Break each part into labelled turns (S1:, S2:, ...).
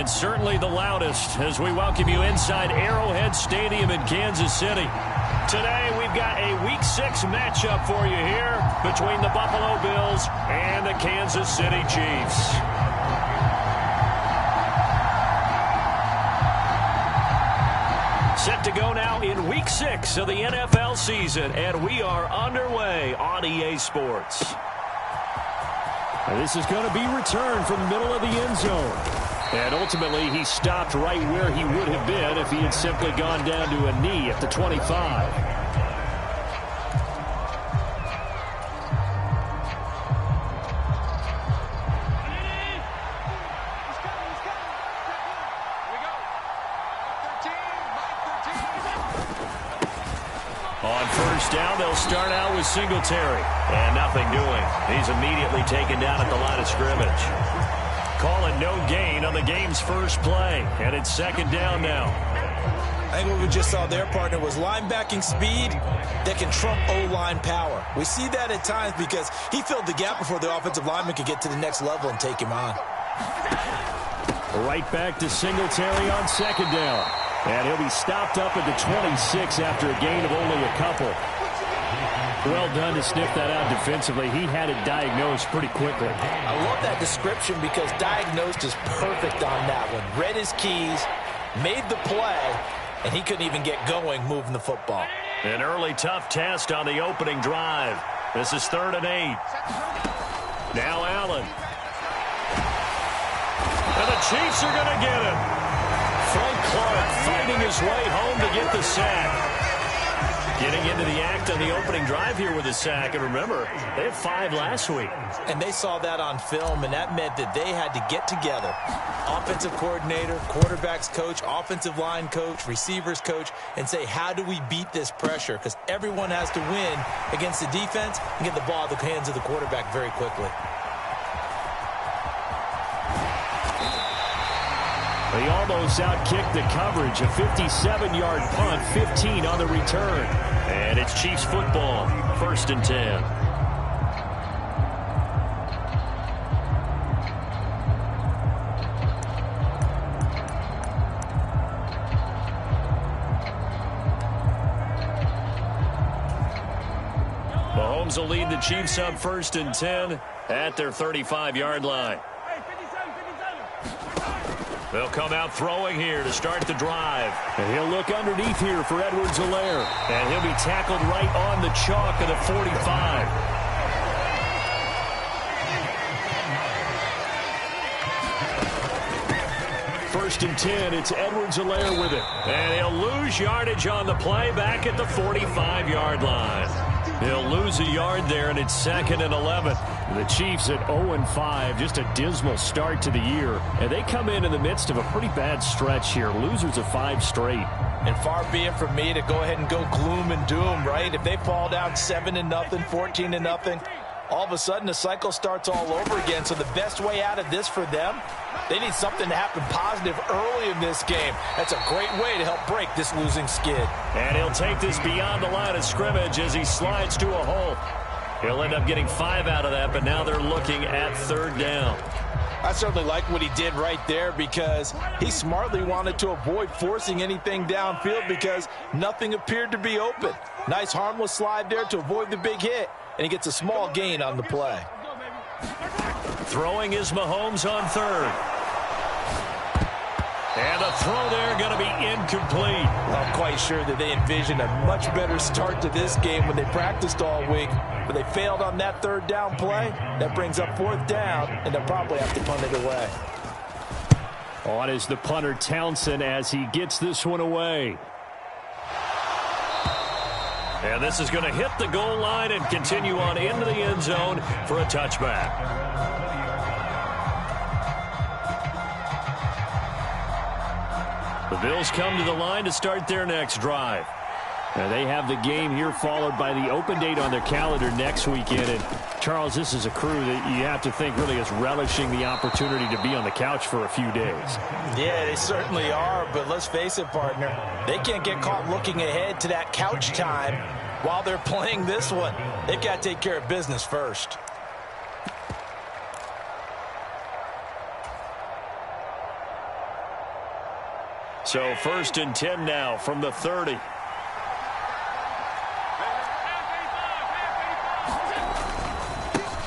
S1: And certainly the loudest as we welcome you inside Arrowhead Stadium in Kansas City. Today we've got a Week 6 matchup for you here between the Buffalo Bills and the Kansas City Chiefs. Set to go now in Week 6 of the NFL season, and we are underway on EA Sports.
S2: And this is going to be returned from the middle of the end zone. And ultimately, he stopped right where he would have been if he had simply gone down to a knee at the 25.
S1: On first down, they'll start out with Singletary. And nothing doing. He's immediately taken down at the line of scrimmage. Calling no gain on the game's first play. And it's second down now.
S3: I think what we just saw there, partner, was linebacking speed that can trump O-line power. We see that at times because he filled the gap before the offensive lineman could get to the next level and take him on.
S2: Right back to Singletary on second down. And he'll be stopped up at the 26 after a gain of only a couple. Well done to sniff that out defensively. He had it diagnosed pretty quickly.
S3: I love that description because diagnosed is perfect on that one. Read his keys, made the play, and he couldn't even get going moving the football.
S1: An early tough test on the opening drive. This is 3rd and 8. Now Allen. And the Chiefs are going to get him. Frank Clark fighting his way home to get the sack. Getting into the act on the opening drive here with a sack. And remember, they had 5 last week.
S3: And they saw that on film, and that meant that they had to get together. Offensive coordinator, quarterbacks coach, offensive line coach, receivers coach, and say, how do we beat this pressure? Because everyone has to win against the defense and get the ball in the hands of the quarterback very quickly.
S2: They almost outkicked the coverage. A 57-yard punt, 15 on the return.
S1: And it's Chiefs football, 1st and 10. Mahomes will lead the Chiefs up 1st and 10 at their 35-yard line. They'll come out throwing here to start the drive.
S2: And he'll look underneath here for Edwards-Helaire.
S1: And he'll be tackled right on the chalk of the 45.
S2: First and 10, it's Edwards-Helaire with it.
S1: And he'll lose yardage on the play back at the 45-yard line. He'll lose a yard there, and it's 2nd and 11.
S2: The Chiefs at 0-5, just a dismal start to the year. And they come in the midst of a pretty bad stretch here. Losers of 5 straight.
S3: And far be it from me to go ahead and go gloom and doom, right? If they fall down 7-0, 14-0, all of a sudden the cycle starts all over again. So the best way out of this for them, they need something to happen positive early in this game. That's a great way to help break this losing skid.
S1: And he'll take this beyond the line of scrimmage as he slides to a hole. He'll end up getting 5 out of that, but now they're looking at 3rd down.
S3: I certainly like what he did right there because he smartly wanted to avoid forcing anything downfield because nothing appeared to be open. Nice harmless slide there to avoid the big hit, and he gets a small gain on the play.
S1: Throwing is Mahomes on 3rd. And the throw there going to be incomplete.
S3: I'm quite sure that they envisioned a much better start to this game when they practiced all week, but they failed on that 3rd down play. That brings up 4th down, and they'll probably have to punt it away.
S2: On is the punter Townsend as he gets this one away.
S1: And this is going to hit the goal line and continue on into the end zone for a touchback. The Bills come to the line to start their next drive.
S2: Now they have the game here followed by the open date on their calendar next weekend. And Charles, this is a crew that you have to think really is relishing the opportunity to be on the couch for a few days.
S3: Yeah, they certainly are. But let's face it, partner, they can't get caught looking ahead to that couch time while they're playing this one. They've got to take care of business first.
S1: So 1st and 10 now from the 30.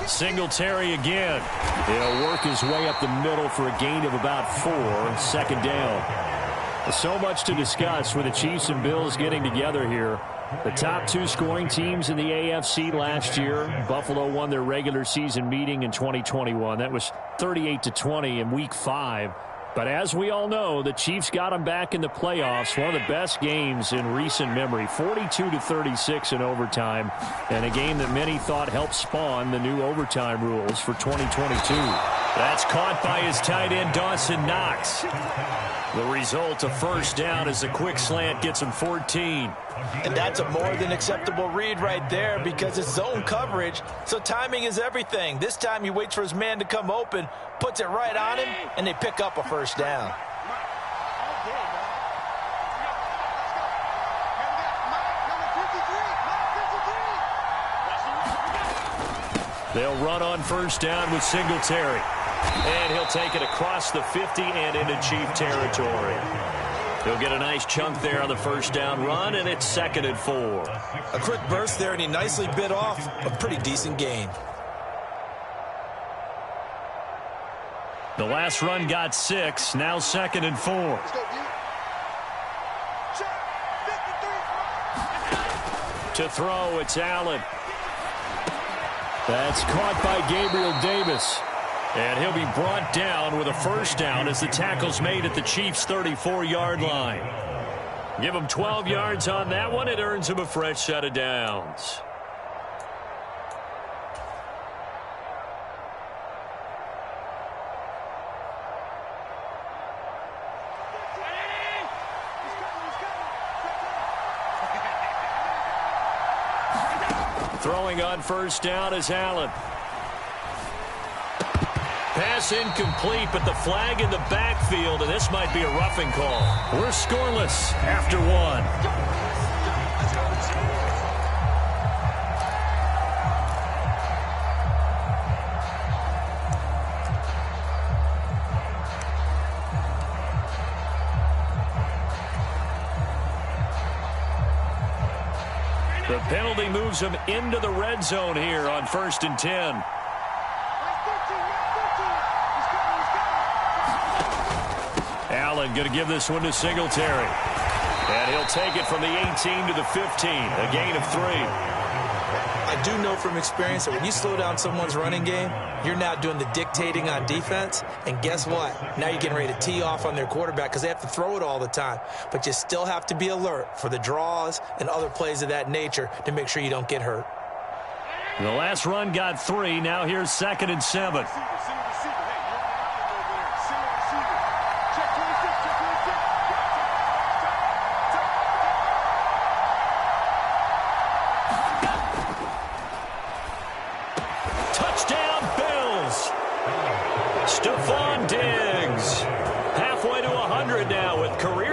S1: Singletary again. He'll work his way up the middle for a gain of about 4. 2nd down. So much to discuss with the Chiefs and Bills getting together here. The top 2 scoring teams in the AFC last year. Buffalo won their regular season meeting in 2021. That was 38-20 in Week 5. But as we all know, the Chiefs got them back in the playoffs. One of the best games in recent memory. 42-36 in overtime. And a game that many thought helped spawn the new overtime rules for 2022. That's caught by his tight end, Dawson Knox. The result, a 1st down as the quick slant gets him 14.
S3: And that's a more than acceptable read right there because it's zone coverage, so timing is everything. This time he waits for his man to come open, puts it right on him, and they pick up a 1st down.
S1: They'll run on 1st down with Singletary. And he'll take it across the 50 and into Chief territory. He'll get a nice chunk there on the 1st down run, and it's 2nd and 4.
S3: A quick burst there, and he nicely bit off a pretty decent gain.
S1: The last run got 6, now 2nd and 4. To throw, it's Allen. That's caught by Gabriel Davis. And he'll be brought down with a 1st down as the tackle's made at the Chiefs' 34-yard line. Give him 12 yards on that one. It earns him a fresh set of downs. Throwing on 1st down is Allen. Pass incomplete, but the flag in the backfield, and this might be a roughing call. We're scoreless after 1. The penalty moves him into the red zone here on 1st and 10. Allen going to give this one to Singletary. And he'll take it from the 18 to the 15, a gain of 3.
S3: I do know from experience that when you slow down someone's running game, you're now doing the dictating on defense. And guess what? Now you're getting ready to tee off on their quarterback because they have to throw it all the time. But you still have to be alert for the draws and other plays of that nature to make sure you don't get hurt.
S1: The last run got 3. Now here's 2nd and 7.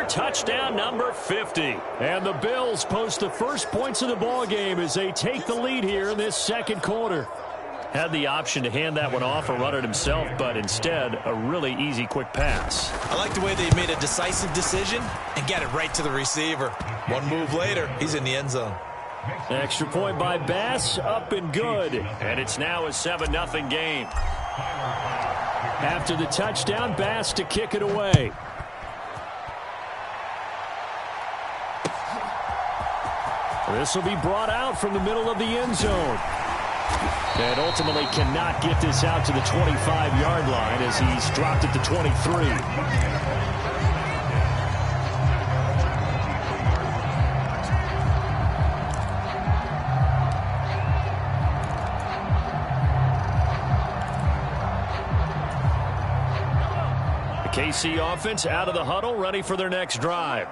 S1: Touchdown number 50. And the Bills post the first points of the ball game as they take the lead here in this 2nd quarter. Had the option to hand that one off or run it himself, but instead a really easy quick pass.
S3: I like the way they made a decisive decision and got it right to the receiver. One move later, he's in the end zone.
S1: Extra point by Bass, up and good. And it's now a 7-0 game. After the touchdown, Bass to kick it away. This will be brought out from the middle of the end zone. And ultimately cannot get this out to the 25-yard line as he's dropped it to 23. The KC offense out of the huddle, ready for their next drive.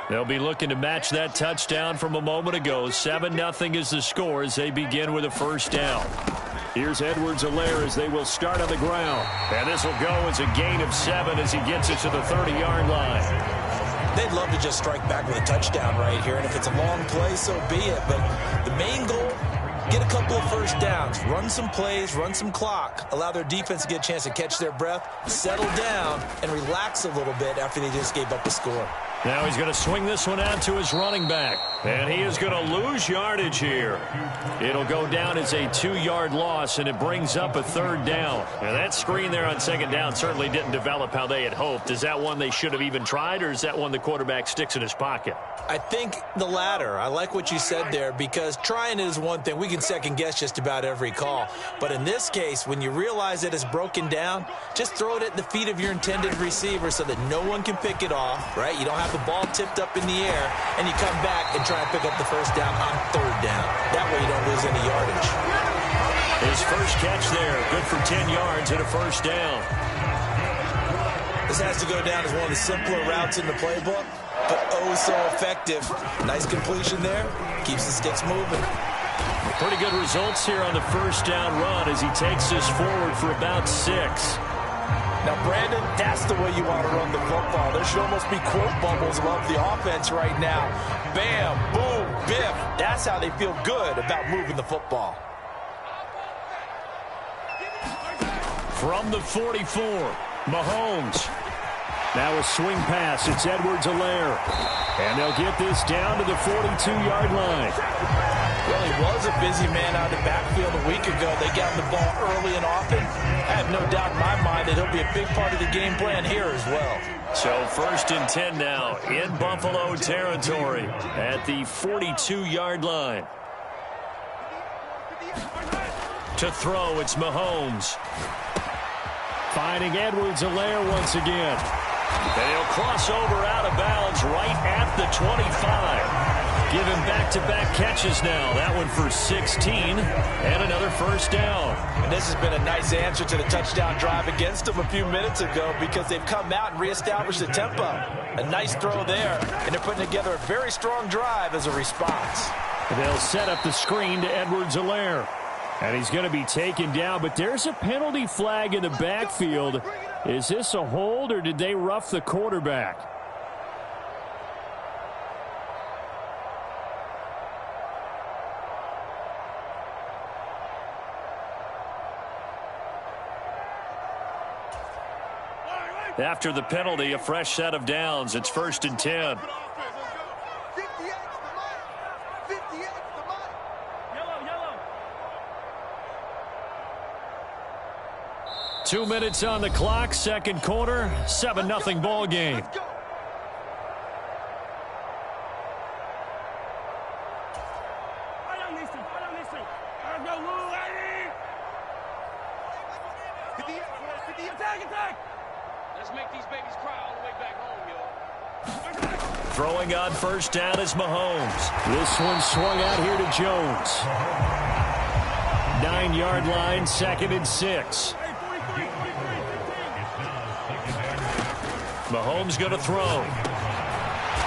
S1: They'll be looking to match that touchdown from a moment ago. 7-0 is the score as they begin with a 1st down. Here's Edwards-Helaire as they will start on the ground. And this will go as a gain of 7 as he gets it to the 30-yard line.
S3: They'd love to just strike back with a touchdown right here. And if it's a long play, so be it. But the main goal get a couple of first downs, run some plays, run some clock, allow their defense to get a chance to catch their breath, settle down, and relax a little bit after they just gave up a score.
S1: Now he's going to swing this one out to his running back. And he is going to lose yardage here. It'll go down as a 2-yard loss, and it brings up a 3rd down. Now that screen there on 2nd down certainly didn't develop how they had hoped. Is that one they should have even tried, or is that one the quarterback sticks in his pocket?
S3: I think the latter. I like what you said there, because trying it is one thing. We can second-guess just about every call. But in this case, when you realize that it's broken down, just throw it at the feet of your intended receiver so that no one can pick it off, right? You don't have the ball tipped up in the air, and you come back and try and pick up the first down on 3rd down. That way you don't lose any yardage.
S1: His first catch there, good for 10 yards and a 1st down.
S3: This has to go down as one of the simpler routes in the playbook, but oh so effective. Nice completion there. Keeps the sticks moving.
S1: Pretty good results here on the 1st down run as he takes this forward for about 6.
S3: Now, Brandon, that's the way you want to run the football. There should almost be quote bubbles above the offense right now. Bam, boom, biff. That's how they feel good about moving the football.
S1: From the 44, Mahomes. Now a swing pass. It's Edwards-Helaire. And they'll get this down to the 42-yard line.
S3: Well, he was a busy man out of the backfield a week ago. They got him the ball early and often. I have no doubt in my mind that he'll be a big part of the game plan here as well.
S1: So 1st and 10 now in Buffalo territory at the 42-yard line. To throw, it's Mahomes. Finding Edwards-Helaire once again. And he'll cross over out of bounds right at the 25. Give him back-to-back catches now. That one for 16 and another 1st down.
S3: And this has been a nice answer to the touchdown drive against them a few minutes ago, because they've come out and reestablished the tempo. A nice throw there, and they're putting together a very strong drive as a response.
S1: They'll set up the screen to Edwards-Helaire. And he's going to be taken down, but there's a penalty flag in the backfield. Is this a hold, or did they rough the quarterback? After the penalty, a fresh set of downs. It's 1st and 10. 2 minutes on the clock, 2nd quarter, 7-0 ball game.
S4: Let's make these babies cry all the way back home, yo.
S1: Throwing on 1st down is Mahomes. This one swung out here to Jones. 9-yard line, 2nd and 6. Mahomes going to throw.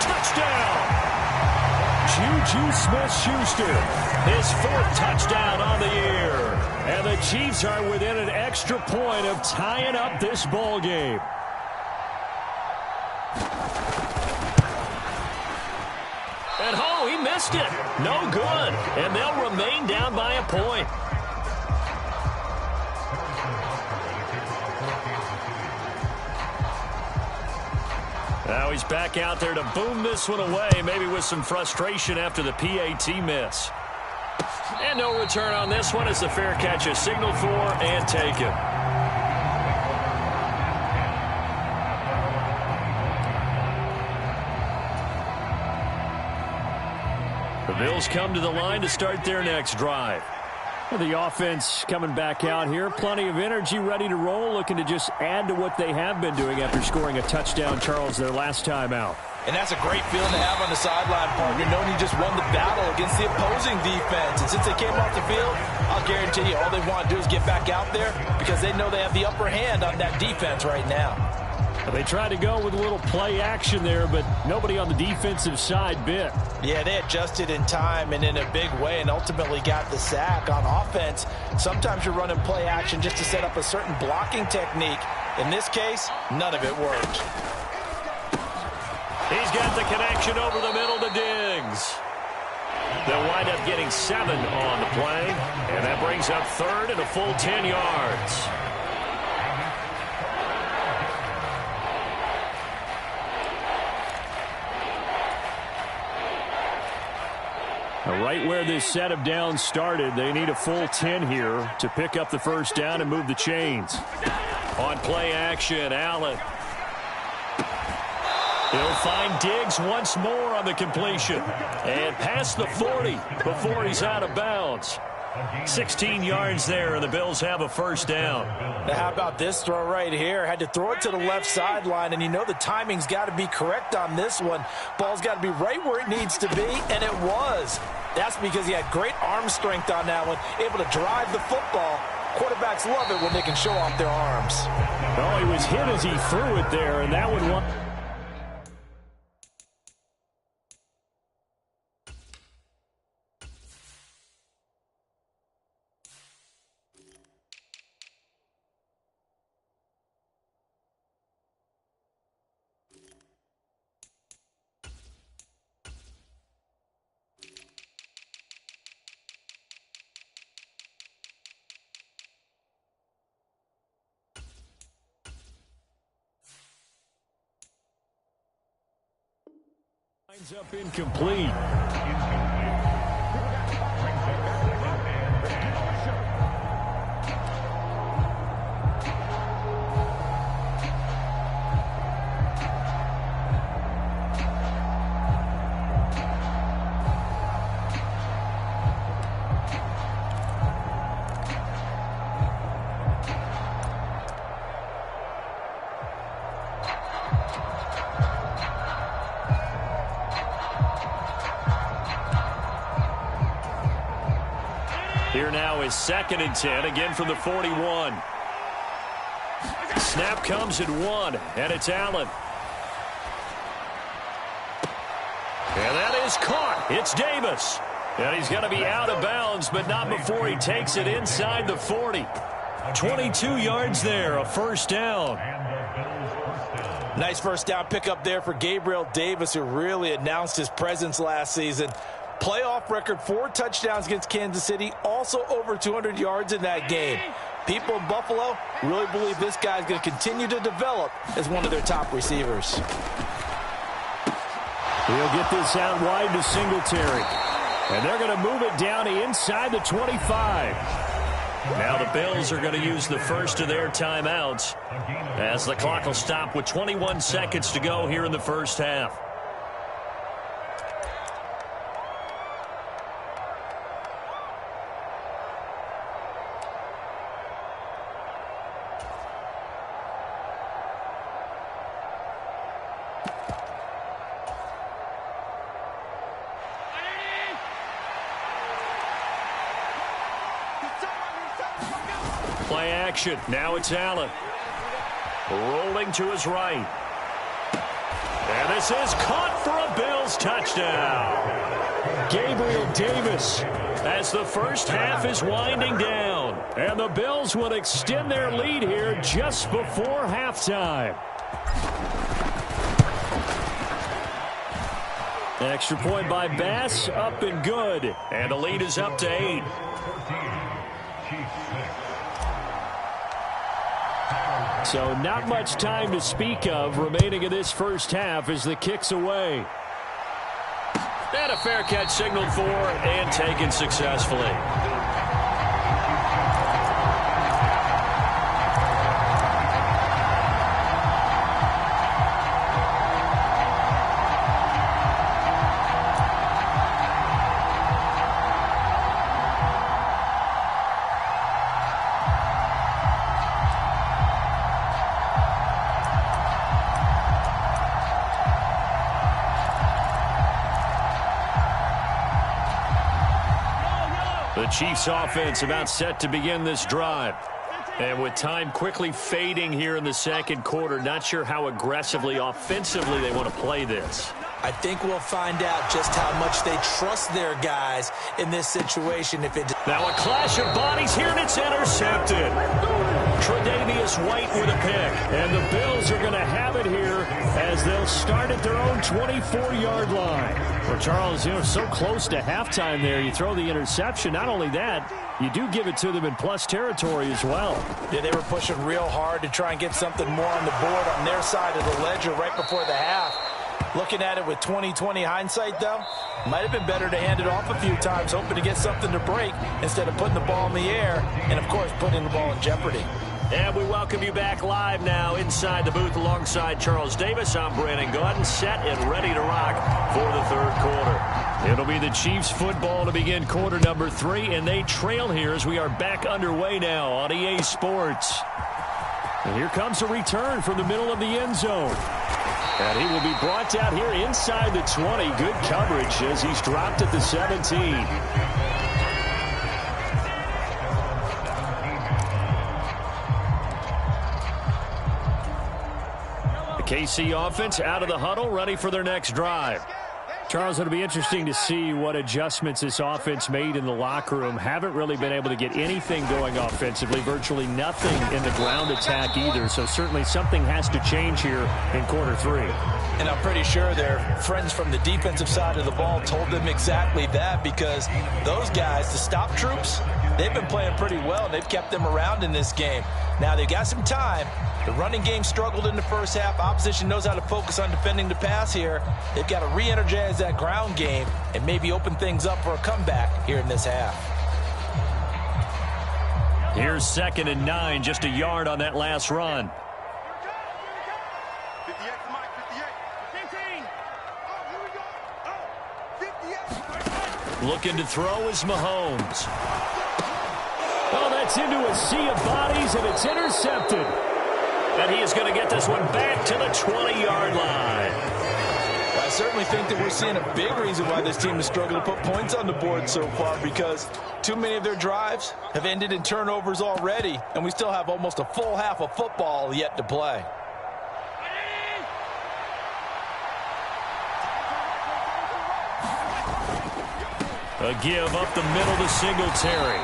S1: Touchdown! Juju Smith-Schuster, his 4th touchdown on the year. And the Chiefs are within an extra point of tying up this ball game. And oh, he missed it. No good. And they'll remain down by a point. Now he's back out there to boom this one away, maybe with some frustration after the PAT miss. And no return on this one as the fair catch is signaled for and taken. The Bills come to the line to start their next drive. The offense coming back out here. Plenty of energy, ready to roll, looking to just add to what they have been doing after scoring a touchdown, Charles, their last time out.
S3: And that's a great feeling to have on the sideline, partner, knowing you just won the battle against the opposing defense. And since they came off the field, I'll guarantee you all they want to do is get back out there, because they know they have the upper hand on that defense right now.
S1: They tried to go with a little play action there, but nobody on the defensive side bit.
S3: Yeah, they adjusted in time and in a big way and ultimately got the sack. On offense, sometimes you're running play action just to set up a certain blocking technique. In this case, none of it worked.
S1: He's got the connection over the middle to Diggs. They'll wind up getting 7 on the play, and that brings up third and a full 10 yards.
S2: Right where this set of downs started, they need a full 10 here to pick up the first down and move the chains.
S1: On play action, Allen. He'll find Diggs once more on the completion. And past the 40 before he's out of bounds. 16 yards there, and the Bills have a first down.
S3: Now, how about this throw right here? Had to throw it to the left sideline, and you know the timing's got to be correct on this one. Ball's got to be right where it needs to be, and it was. That's because he had great arm strength on that one, able to drive the football. Quarterbacks love it when they can show off their arms.
S2: Oh, he was hit as he threw it there, and that one... Lines up incomplete. Here now is 2nd and 10, again from the 41. Snap comes at 1, and it's Allen. And that is caught. It's Davis. And he's going to be out of bounds, but not before he takes it inside the 40. 22 yards there, a first down.
S3: Nice first down pickup there for Gabriel Davis, who really announced his presence last season. Playoff record, 4 touchdowns against Kansas City, also over 200 yards in that game. People in Buffalo really believe this guy's going to continue to develop as one of their top receivers.
S2: He'll get this out wide to Singletary. And they're going to move it down to inside the 25.
S1: Now the Bills are going to use the first of their timeouts as the clock will stop with 21 seconds to go here in the first half. Play action. Now it's Allen. Rolling to his right. And this is caught for a Bills touchdown.
S2: Gabriel Davis.
S1: As the first half is winding down.
S2: And the Bills would extend their lead here just before halftime. Extra point by Bass, up and good.
S1: And the lead is up to 8.
S2: So not much time to speak of remaining in this first half as the kick's away.
S1: And a fair catch signaled for and taken successfully. The Chiefs offense about set to begin this drive. And with time quickly fading here in the second quarter, not sure how aggressively, offensively they want to play this.
S3: I think we'll find out just how much they trust their guys in this situation.
S1: Now a clash of bodies here, and it's intercepted. Tre'Davious White with a pick.
S2: And the Bills are going to have it here as as they'll start at their own 24-yard line. Well, Charles, so close to halftime there. You throw the interception. Not only that, you do give it to them in plus territory as well.
S3: Yeah, they were pushing real hard to try and get something more on the board on their side of the ledger right before the half. Looking at it with 20/20 hindsight, though, might have been better to hand it off a few times, hoping to get something to break instead of putting the ball in the air and, of course, putting the ball in jeopardy.
S1: And we welcome you back live now inside the booth alongside Charles Davis. I'm Brandon Gaudin, set and ready to rock for the third quarter. It'll be the Chiefs football to begin quarter number 3, and they trail here as we are back underway now on EA Sports. And here comes a return from the middle of the end zone. And he will be brought down here inside the 20. Good coverage as he's dropped at the 17. KC offense out of the huddle, ready for their next drive. Charles, it'll be interesting to see what adjustments this offense made in the locker room. Haven't really been able to get anything going offensively, virtually nothing in the ground attack either. So certainly something has to change here in quarter 3.
S3: And I'm pretty sure their friends from the defensive side of the ball told them exactly that, because those guys, the stop troops, they've been playing pretty well. They've kept them around in this game. Now they've got some time. The running game struggled in the first half. Opposition knows how to focus on defending the pass here. They've got to re-energize that ground game and maybe open things up for a comeback here in this half.
S1: Here's 2nd and 9, just a yard on that last run. Looking to throw is Mahomes.
S2: Oh, that's into a sea of bodies, and it's intercepted.
S1: And he is going to get this one back to the 20-yard line.
S3: I certainly think that we're seeing a big reason why this team has struggled to put points on the board so far, because too many of their drives have ended in turnovers already, and we still have almost a full half of football yet to play.
S1: A give up the middle to Singletary.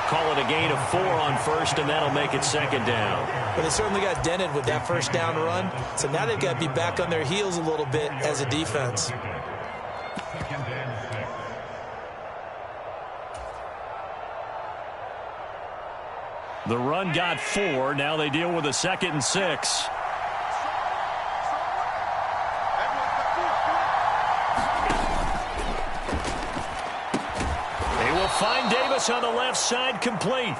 S1: Call it a gain of 4 on first, and that'll make it 2nd down.
S3: But they certainly got dented with that first down run, so now they've got to be back on their heels a little bit as a defense.
S1: The run got 4. Now they deal with a 2nd and 6. Find Davis on the left side, complete.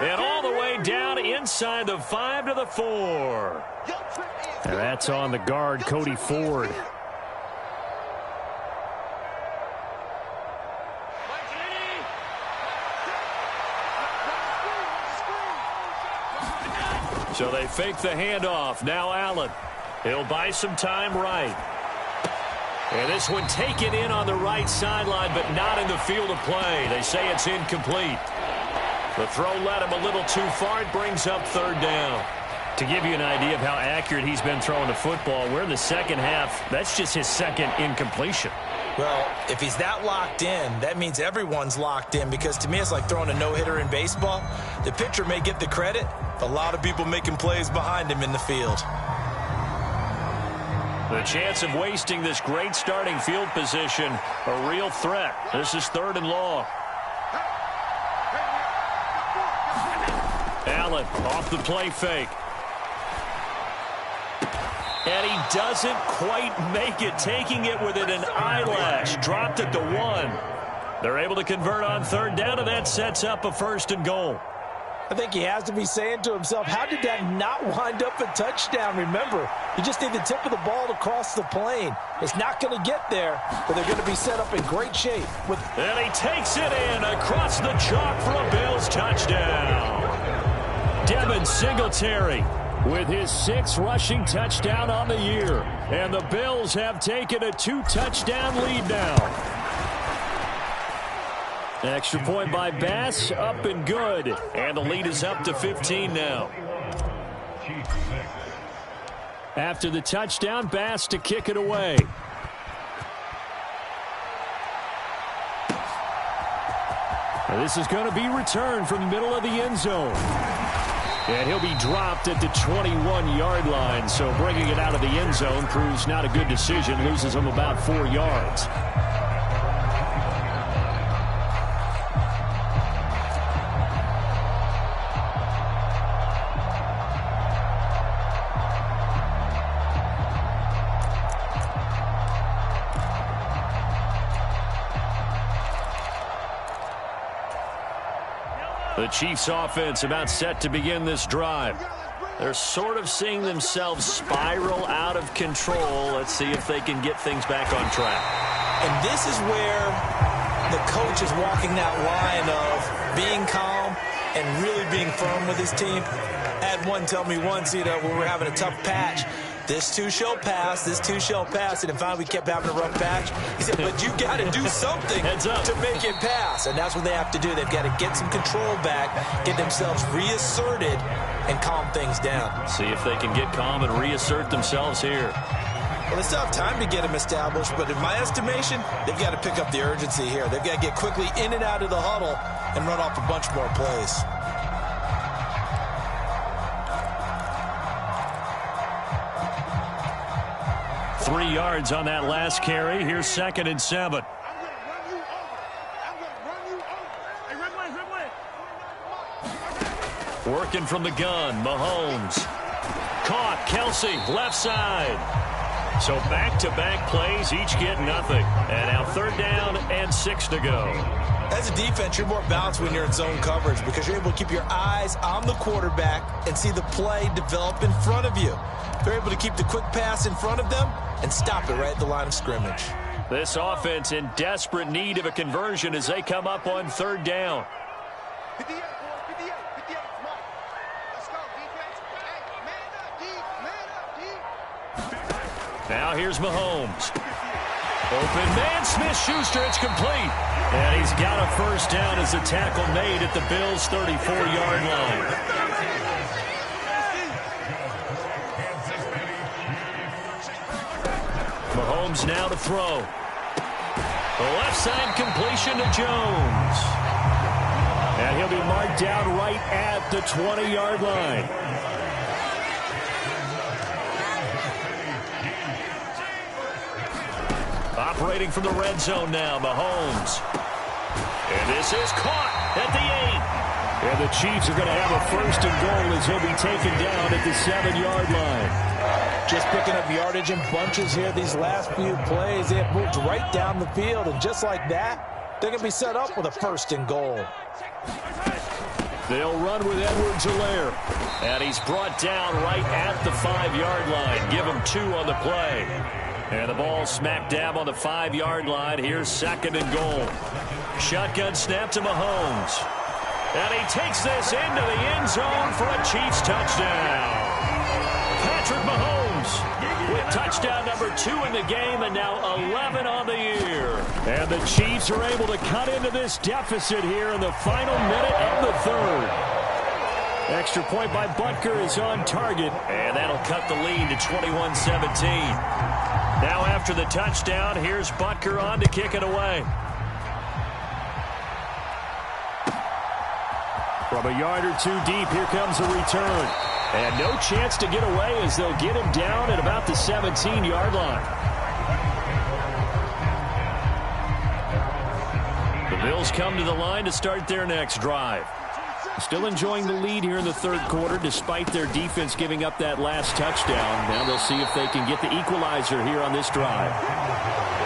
S1: And all the way down inside the 5 to the 4.
S2: And that's on the guard, Cody Ford.
S1: So they fake the handoff. Now Allen. He'll buy some time right. And this one taken in on the right sideline, but not in the field of play. They say it's incomplete. The throw led him a little too far. It brings up 3rd down. To give you an idea of how accurate he's been throwing the football, we're in the second half. That's just his 2nd incompletion.
S3: Well, if he's that locked in, that means everyone's locked in, because to me it's like throwing a no-hitter in baseball. The pitcher may get the credit, but a lot of people making plays behind him in the field.
S1: The chance of wasting this great starting field position, a real threat. This is 3rd and long. Allen off the play fake. And he doesn't quite make it, taking it within an eyelash. Dropped at the 1. They're able to convert on 3rd down, and that sets up a 1st and goal.
S3: I think he has to be saying to himself, how did that not wind up a touchdown? Remember, you just need the tip of the ball to cross the plane. It's not going to get there, but they're going to be set up in great shape.
S1: And he takes it in across the chalk for a Bills touchdown. Devin Singletary with his 6th rushing touchdown on the year. And the Bills have taken a 2-touchdown lead now. Extra point by Bass, up and good. And the lead is up to 15 now. After the touchdown, Bass to kick it away. And this is going to be returned from the middle of the end zone.
S2: And he'll be dropped at the 21-yard line. So bringing it out of the end zone proves not a good decision. Loses him about 4 yards. The Chiefs offense about set to begin this drive. They're sort of seeing themselves spiral out of control. Let's see if they can get things back on track.
S3: And this is where the coach is walking that line of being calm and really being firm with his team. I had one tell me once, when we were having a tough patch, this too shall pass, this too shall pass. And finally we kept having a rough patch. He said, but you got to do something to make it pass. And that's what they have to do. They've got to get some control back, get themselves reasserted, and calm things down.
S2: See if they can get calm and reassert themselves here.
S3: Well, they still have time to get them established, but in my estimation, they've got to pick up the urgency here. They've got to get quickly in and out of the huddle and run off a bunch more plays.
S2: Three yards on that last carry. Here's 2nd and 7. Working from the gun, Mahomes. Caught, Kelsey, left side. So back-to-back plays, each get nothing. And now 3rd down and 6 to go.
S3: As a defense, you're more balanced when you're in zone coverage because you're able to keep your eyes on the quarterback and see the play develop in front of you. They're able to keep the quick pass in front of them and stop it right at the line of scrimmage.
S2: This offense in desperate need of a conversion as they come up on 3rd down. Now here's Mahomes. Open man, Smith-Schuster, it's complete. And he's got a 1st down as the tackle made at the Bills' 34-yard line. Mahomes now to throw. The left side completion to Jones. And he'll be marked down right at the 20-yard line. Operating from the red zone now, Mahomes. And this is caught at the 8. And the Chiefs are going to have a 1st and goal as he'll be taken down at the 7-yard line.
S3: Just picking up yardage in bunches here these last few plays. They have moved right down the field, and just like that, they're going to be set up with a 1st and goal.
S2: They'll run with Edwards-Helaire. And he's brought down right at the 5-yard line. Give him 2 on the play. And the ball smack dab on the 5-yard line. Here's 2nd and goal. Shotgun snap to Mahomes. And he takes this into the end zone for a Chiefs touchdown. Patrick Mahomes with touchdown number 2 in the game and now 11 on the year. And the Chiefs are able to cut into this deficit here in the final minute of the 3rd. Extra point by Butker is on target. And that'll cut the lead to 21-17. Now after the touchdown, here's Butker on to kick it away. From a yard or 2 deep, here comes a return. And no chance to get away as they'll get him down at about the 17-yard line. The Bills come to the line to start their next drive. Still enjoying the lead here in the 3rd quarter despite their defense giving up that last touchdown. Now they'll see if they can get the equalizer here on this drive.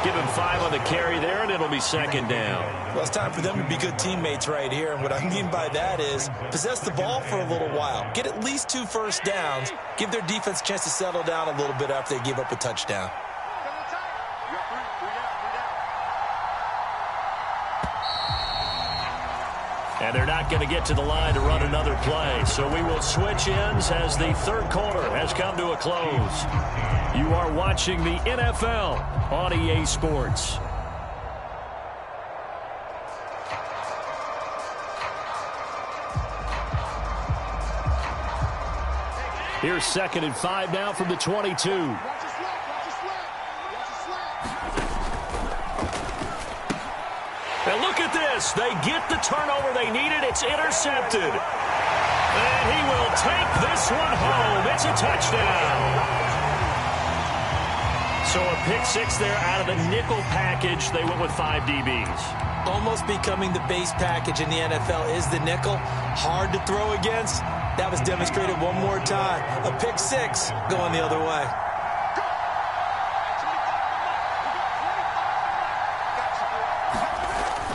S2: Give him 5 on the carry there, and it'll be 2nd down.
S3: Well, it's time for them to be good teammates right here. And what I mean by that is possess the ball for a little while. Get at least 2 1st downs. Give their defense a chance to settle down a little bit after they give up a touchdown.
S2: And they're not going to get to the line to run another play. So we will switch ends as the 3rd quarter has come to a close. You are watching the NFL on EA Sports. Here's 2nd and 5 now from the 22. And look at this. They get the turnover they needed. It's intercepted.
S1: And he will take this one home. It's a touchdown. So a pick six there out of the nickel package. They went with 5 DBs.
S3: Almost becoming the base package in the NFL is the nickel. Hard to throw against. That was demonstrated one more time. A pick six going the other way.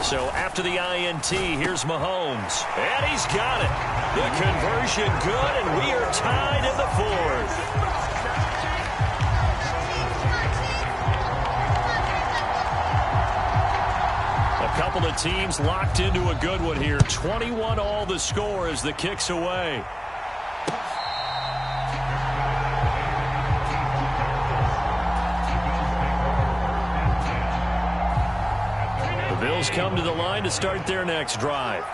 S1: So after the INT, here's Mahomes. And he's got it. The conversion good, and we are tied in the fourth. A couple of teams locked into a good one here. 21 all the score as the kick's away. The Bills come to the line to start their next drive.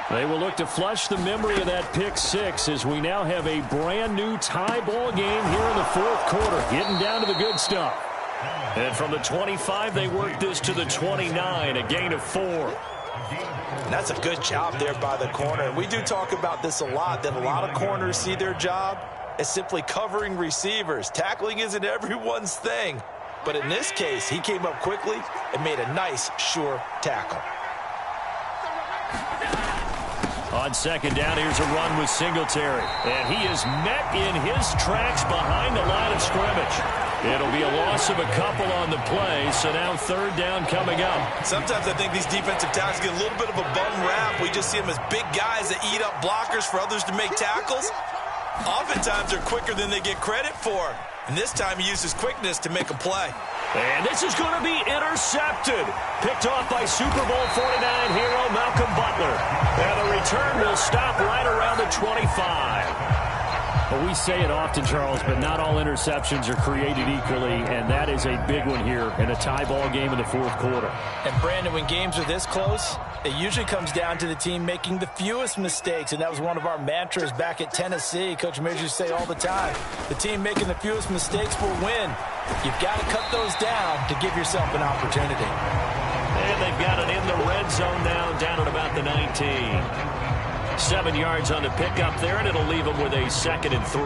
S1: They will look to flush the memory of that pick six as we now have a brand new tie ball game here in the fourth quarter, getting down to the good stuff. And from the 25, they work this to the 29, a gain of 4.
S3: That's a good job there by the corner. We do talk about this a lot, that a lot of corners see their job as simply covering receivers. Tackling isn't everyone's thing. But in this case, he came up quickly and made a nice, sure tackle.
S1: On second down, here's a run with Singletary. And he is met in his tracks behind the line of scrimmage. It'll be a loss of a couple on the play, so now third down coming up.
S3: Sometimes I think these defensive tackles get a little bit of a bum rap. We just see them as big guys that eat up blockers for others to make tackles. Oftentimes they're quicker than they get credit for. And this time he uses quickness to make a play.
S1: And this is going to be intercepted. Picked off by Super Bowl 49 hero Malcolm Butler. And the return will stop right around the 25.
S2: Well, we say it often, Charles, but not all interceptions are created equally, and that is a big one here in a tie ball game in the fourth quarter.
S3: And, Brandon, when games are this close, it usually comes down to the team making the fewest mistakes, and that was one of our mantras back at Tennessee. Coach Mears used to say all the time, the team making the fewest mistakes will win. You've got to cut those down to give yourself an opportunity.
S1: And they've got it in the red zone now, down at about the 19. 7 yards on the pickup there, and it'll leave them with a 2nd and 3.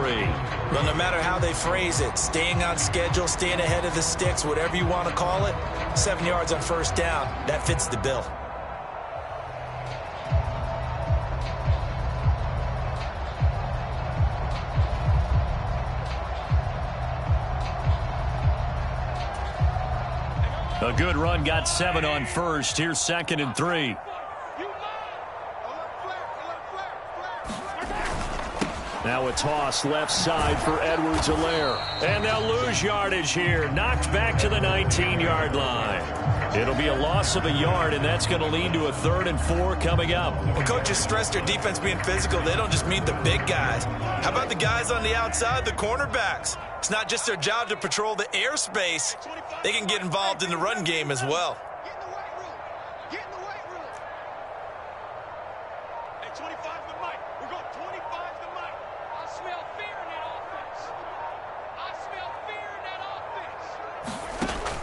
S3: Well, no matter how they phrase it, staying on schedule, staying ahead of the sticks, whatever you want to call it, 7 yards on first down, that fits the bill.
S1: A good run, got 7 on first. Here's 2nd and 3. Now a toss left side for Edwards-Helaire. And they'll lose yardage here. Knocked back to the 19-yard line. It'll be a loss of a yard, and that's going to lead to a 3rd and 4 coming up.
S3: When coaches stress their defense being physical, they don't just mean the big guys. How about the guys on the outside, the cornerbacks? It's not just their job to patrol the airspace. They can get involved in the run game as well.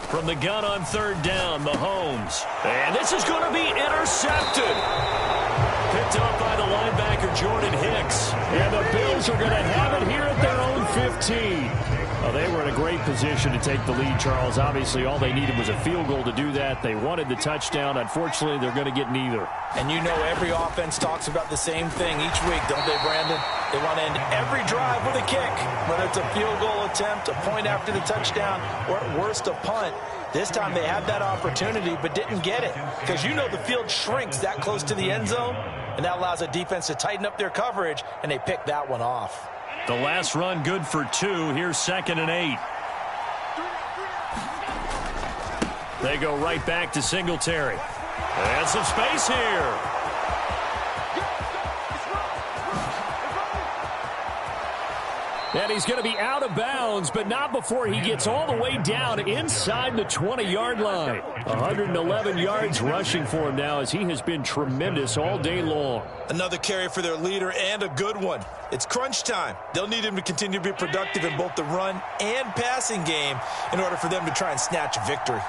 S1: From the gun on 3rd down, Mahomes. And this is going to be intercepted. Picked up by the linebacker, Jordan Hicks. And the Bills are going to have it here at their own 15. Well, they were in a great position to take the lead, Charles. Obviously, all they needed was a field goal to do that. They wanted the touchdown. Unfortunately, they're going to get neither.
S3: And you know every offense talks about the same thing each week, don't they, Brandon? They want to end every drive with a kick, whether it's a field goal attempt, a point after the touchdown, or at worst, a punt. This time they had that opportunity but didn't get it because you know the field shrinks that close to the end zone, and that allows a defense to tighten up their coverage, and they pick that one off.
S1: The last run good for 2. Here's 2nd and 8. They go right back to Singletary. And some space here. And he's going to be out of bounds, but not before he gets all the way down inside the 20-yard line. 111 yards rushing for him now as he has been tremendous all day long.
S3: Another carry for their leader and a good one. It's crunch time. They'll need him to continue to be productive in both the run and passing game in order for them to try and snatch a victory.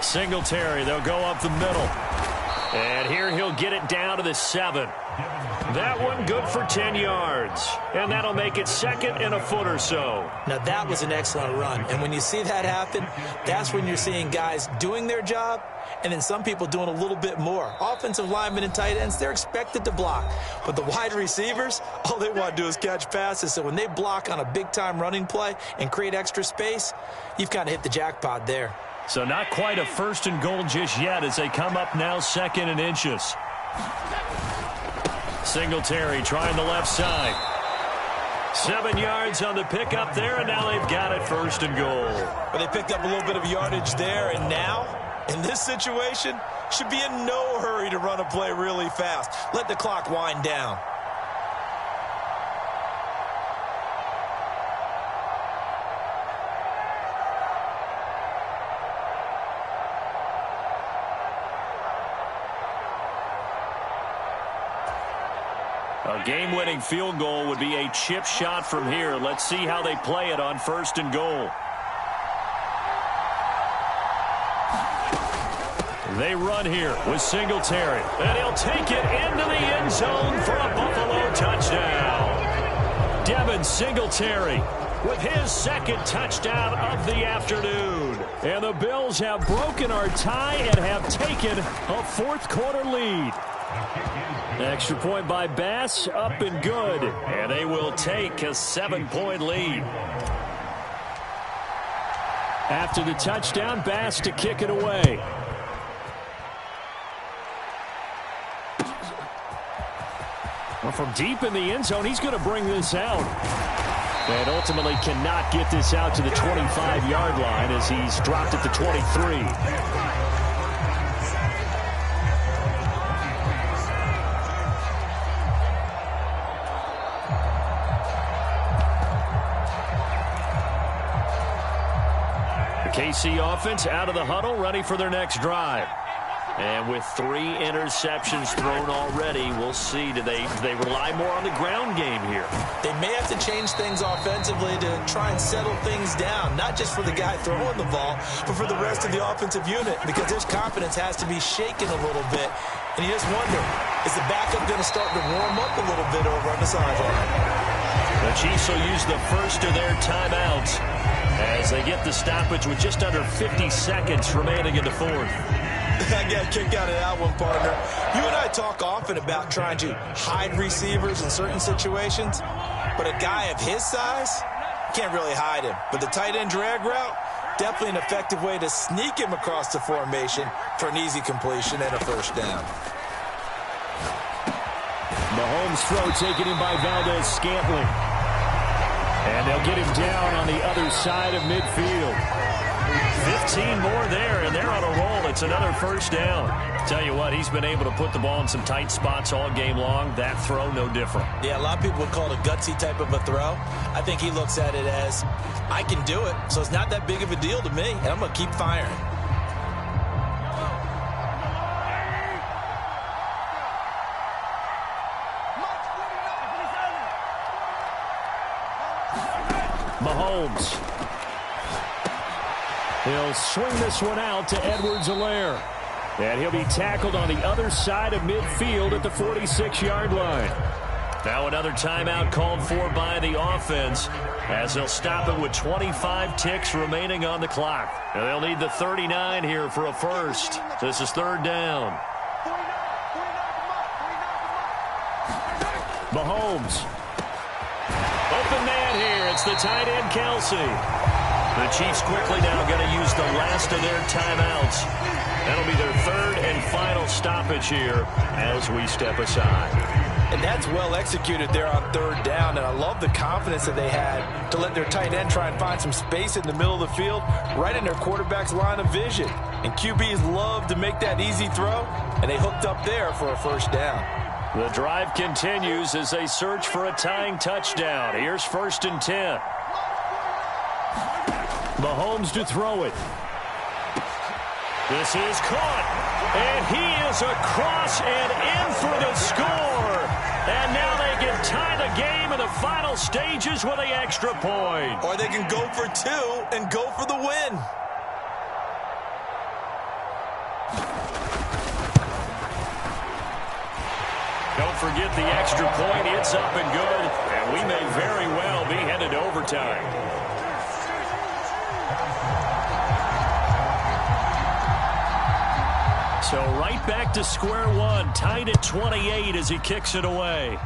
S1: Singletary, they'll go up the middle. And here he'll get it down to the 7. That one good for 10 yards. And that'll make it 2nd and a foot or so.
S3: Now, that was an excellent run. And when you see that happen, that's when you're seeing guys doing their job and then some people doing a little bit more. Offensive linemen and tight ends, they're expected to block. But the wide receivers, all they want to do is catch passes. So when they block on a big-time running play and create extra space, you've kind of hit the jackpot there.
S1: So not quite a 1st and goal just yet as they come up now 2nd and inches. Singletary trying the left side. 7 yards on the pickup there, and now they've got it 1st and goal.
S3: Well, they picked up a little bit of yardage there, and now, in this situation, should be in no hurry to run a play really fast. Let the clock wind down.
S1: A game-winning field goal would be a chip shot from here. Let's see how they play it on 1st and goal. They run here with Singletary. And he'll take it into the end zone for a Buffalo touchdown. Devin Singletary with his 2nd touchdown of the afternoon. And the Bills have broken our tie and have taken a 4th quarter lead. Extra point by Bass, up and good. And they will take a 7-point lead. After the touchdown, Bass to kick it away. Well, from deep in the end zone, he's going to bring this out. And ultimately cannot get this out to the 25-yard line as he's dropped at the 23. KC offense out of the huddle, ready for their next drive. And with 3 interceptions thrown already, we'll see. Do they rely more on the ground game here?
S3: They may have to change things offensively to try and settle things down, not just for the guy throwing the ball, but for the rest of the offensive unit, because his confidence has to be shaken a little bit. And you just wonder, is the backup going to start to warm up a little bit over on the sideline?
S1: The Chiefs will use the first of their timeouts as they get the stoppage with just under 50 seconds remaining in the 4th.
S3: I got a kick out of that one, partner. You and I talk often about trying to hide receivers in certain situations, but a guy of his size, can't really hide him. But the tight end drag route, definitely an effective way to sneak him across the formation for an easy completion and a 1st down.
S1: Mahomes' throw taken in by Valdez-Scantling. And they'll get him down on the other side of midfield. 15 more there, and they're on a roll. It's another 1st down. Tell you what, he's been able to put the ball in some tight spots all game long. That throw, no different.
S3: Yeah, a lot of people would call it a gutsy type of a throw. I think he looks at it as, I can do it, so it's not that big of a deal to me, and I'm going to keep firing.
S1: Mahomes. He'll swing this one out to Edwards-Helaire. And he'll be tackled on the other side of midfield at the 46-yard line. Now another timeout called for by the offense as they'll stop it with 25 ticks remaining on the clock. And they'll need the 39 here for a 1st. This is 3rd down. Mahomes. Open man here. It's the tight end, Kelsey. The Chiefs quickly now going to use the last of their timeouts. That'll be their 3rd and final stoppage here as we step aside.
S3: And that's well executed there on 3rd down. And I love the confidence that they had to let their tight end try and find some space in the middle of the field, right in their quarterback's line of vision. And QBs love to make that easy throw, and they hooked up there for a 1st down.
S1: The drive continues as they search for a tying touchdown. Here's 1st and 10. Mahomes to throw it. This is caught. And he is across and in for the score. And now they can tie the game in the final stages with an extra point.
S3: Or they can go for 2 and go for the win.
S1: Don't forget the extra point. It's up and good, and we may very well be headed to overtime. So right back to square one, tied at 28 as he kicks it away.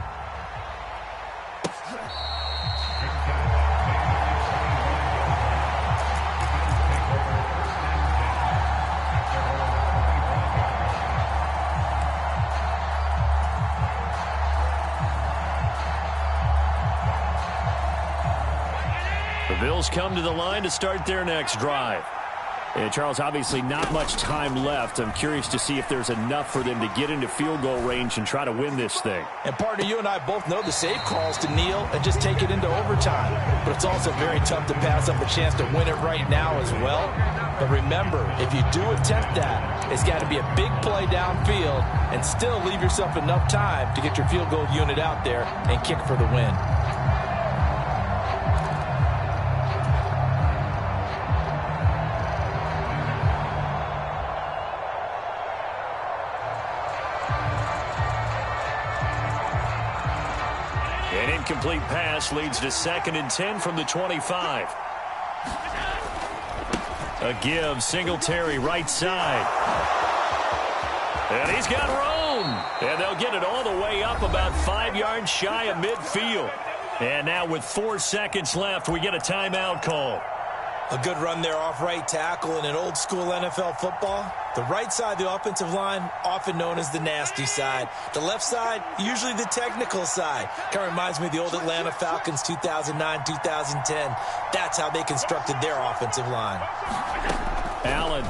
S1: The Bills come to the line to start their next drive. And Charles, obviously not much time left. I'm curious to see if there's enough for them to get into field goal range and try to win this thing.
S3: And partner, you and I both know the safe calls to kneel and just take it into overtime. But it's also very tough to pass up a chance to win it right now as well. But remember, if you do attempt that, it's got to be a big play downfield and still leave yourself enough time to get your field goal unit out there and kick for the win.
S1: An incomplete pass leads to 2nd and 10 from the 25. A give, Singletary right side. And he's got room. And they'll get it all the way up about 5 yards shy of midfield. And now with 4 seconds left, we get a timeout call.
S3: A good run there off right tackle in an old school NFL football. The right side of the offensive line, often known as the nasty side. The left side, usually the technical side. Kind of reminds me of the old Atlanta Falcons 2009, 2010. That's how they constructed their offensive line.
S1: Allen.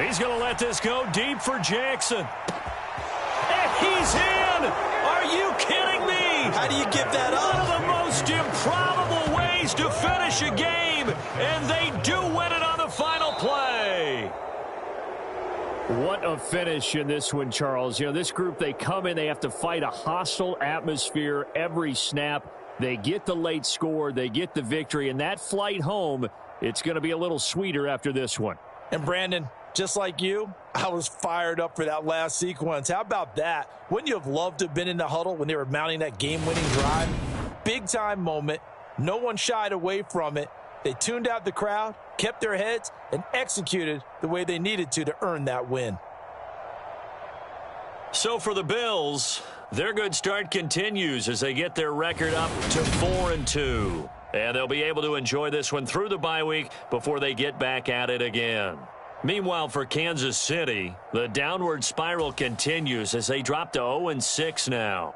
S1: He's going to let this go deep for Jackson. And he's in! Are you kidding me?
S3: How do you give that up?
S1: One of the most improbable ways to finish a game, and they do win it on the final play. What a finish in this one, Charles. You know, this group, they come in, they have to fight a hostile atmosphere every snap. They get the late score, they get the victory, and that flight home, it's going to be a little sweeter after this one.
S3: And Brandon, just like you, I was fired up for that last sequence. How about that? Wouldn't you have loved to have been in the huddle when they were mounting that game-winning drive? Big-time moment. No one shied away from it. They tuned out the crowd, kept their heads, and executed the way they needed to earn that win.
S1: So for the Bills, their good start continues as they get their record up to 4-2. And they'll be able to enjoy this one through the bye week before they get back at it again. Meanwhile, for Kansas City, the downward spiral continues as they drop to 0-6 now.